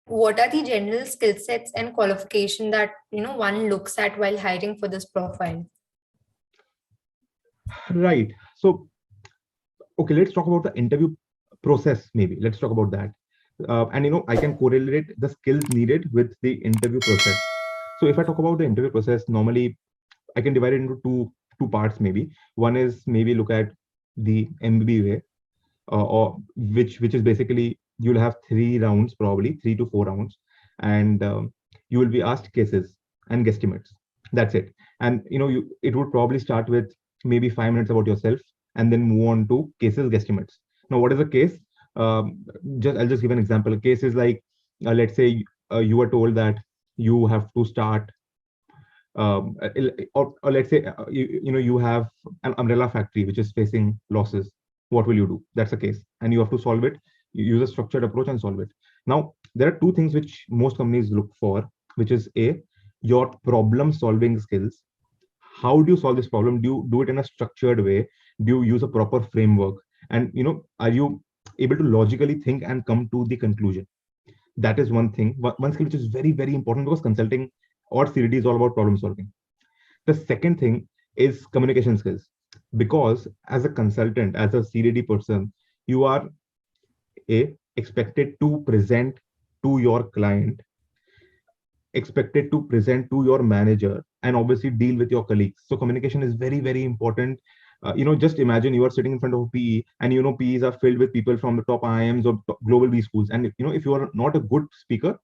what are the general skill sets and qualification that one looks at while hiring for this profile? Right. So, okay, let's talk about the interview process. Maybe let's talk about that. And I can correlate the skills needed with the interview process. So if I talk about the interview process, normally I can divide it into two parts. Maybe one is maybe look at the MBB way, or which is basically you'll have 3 rounds, probably 3 to 4 rounds, and you will be asked cases and guesstimates. That's it. And it would probably start with maybe 5 minutes about yourself, and then move on to cases, guesstimates. Now, what is a case? I'll just give an example. A case is like, let's say you were told that you have to start, or let's say you have an umbrella factory which is facing losses. What will you do? That's a case, and you have to solve it. You use a structured approach and solve it. Now, there are two things which most companies look for, which is your problem solving skills. How do you solve this problem? Do you do it in a structured way? Do you use a proper framework? And are you able to logically think and come to the conclusion? That is one thing, one skill which is very, very important, because consulting or CDD is all about problem solving. The second thing is communication skills, because as a consultant, as a CDD person, you are expected to present to your client, expected to present to your manager, and obviously deal with your colleagues. So communication is very, very important. Just imagine you are sitting in front of a PE, and PEs are filled with people from the top IIMs or global B schools. And if you are not a good speaker,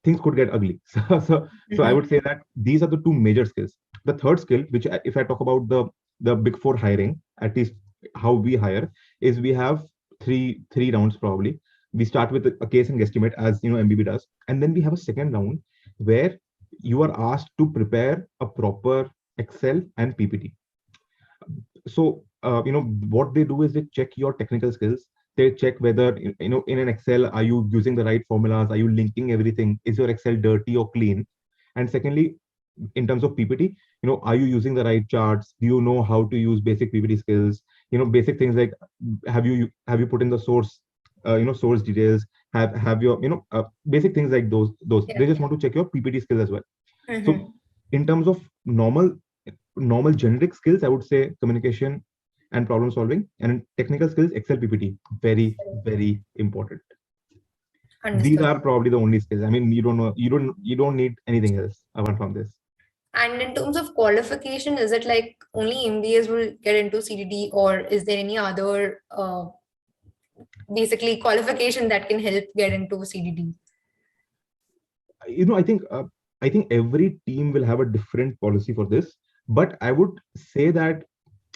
things could get ugly. So I would say that these are the two major skills. The third skill, which if I talk about the big four hiring, at least how we hire, is we have three rounds probably. We start with a case and guesstimate, as MBB does, and then we have a second round where you are asked to prepare a proper Excel and PPT. So what they do is they check your technical skills. They check whether in an Excel, are you using the right formulas? Are you linking everything? Is your Excel dirty or clean? And secondly, in terms of PPT, are you using the right charts? Do you know how to use basic PPT skills? Basic things like, have you put in the source source details? Have your basic things like those. Yeah. They just want to check your PPT skills as well. Mm-hmm. So in terms of normal generic skills, I would say communication and problem solving, and in technical skills, Excel, PPT, very, very important. Understood. These are probably the only skills. I mean, you don't need anything else apart from this. And in terms of qualification, is it like only MBAs will get into CDD, or is there any other basically qualification that can help get into CDD? I think every team will have a different policy for this, but I would say that,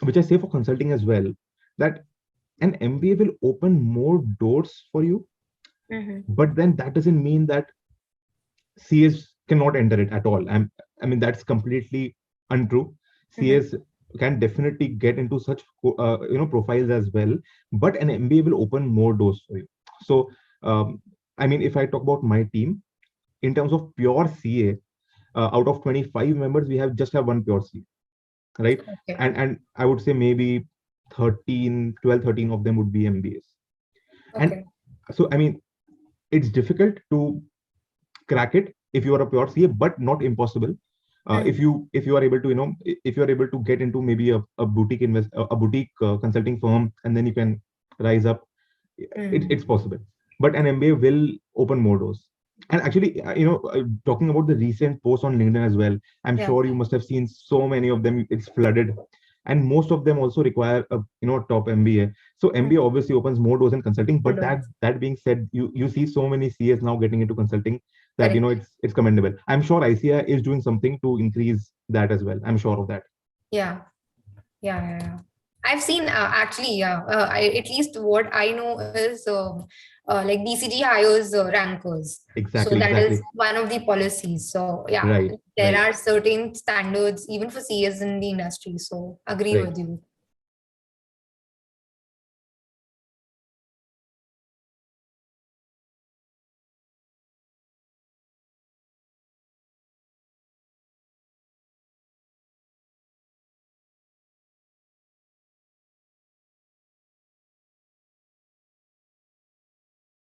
which I say for consulting as well, that an MBA will open more doors for you. Mm-hmm. But then that doesn't mean that CAs cannot enter it at all. I mean, that's completely untrue. CAs can definitely get into such profiles as well, but an MBA will open more doors for you. So I mean, if I talk about my team, in terms of pure CA, out of 25 members, we just have one pure CA, right? Okay. And I would say maybe 13 of them would be MBAs. Okay. And so I mean, it's difficult to crack it if you are a pure CA, but not impossible. If you are able to if you are able to get into maybe a boutique consulting firm, and then you can rise up, it's possible. But an MBA will open more doors. And actually, talking about the recent posts on LinkedIn as well, I'm sure you must have seen so many of them. It's flooded, and most of them also require a top MBA. So MBA obviously opens more doors in consulting. But that being said, you see so many CAs now getting into consulting that it's commendable. I'm sure ICI is doing something to increase that as well. I'm sure of that. Yeah. I've seen actually, at least what I know is like BCG hires rankers. Exactly. So that is one of the policies. So yeah, right, there are certain standards even for CAs in the industry. So agree with you.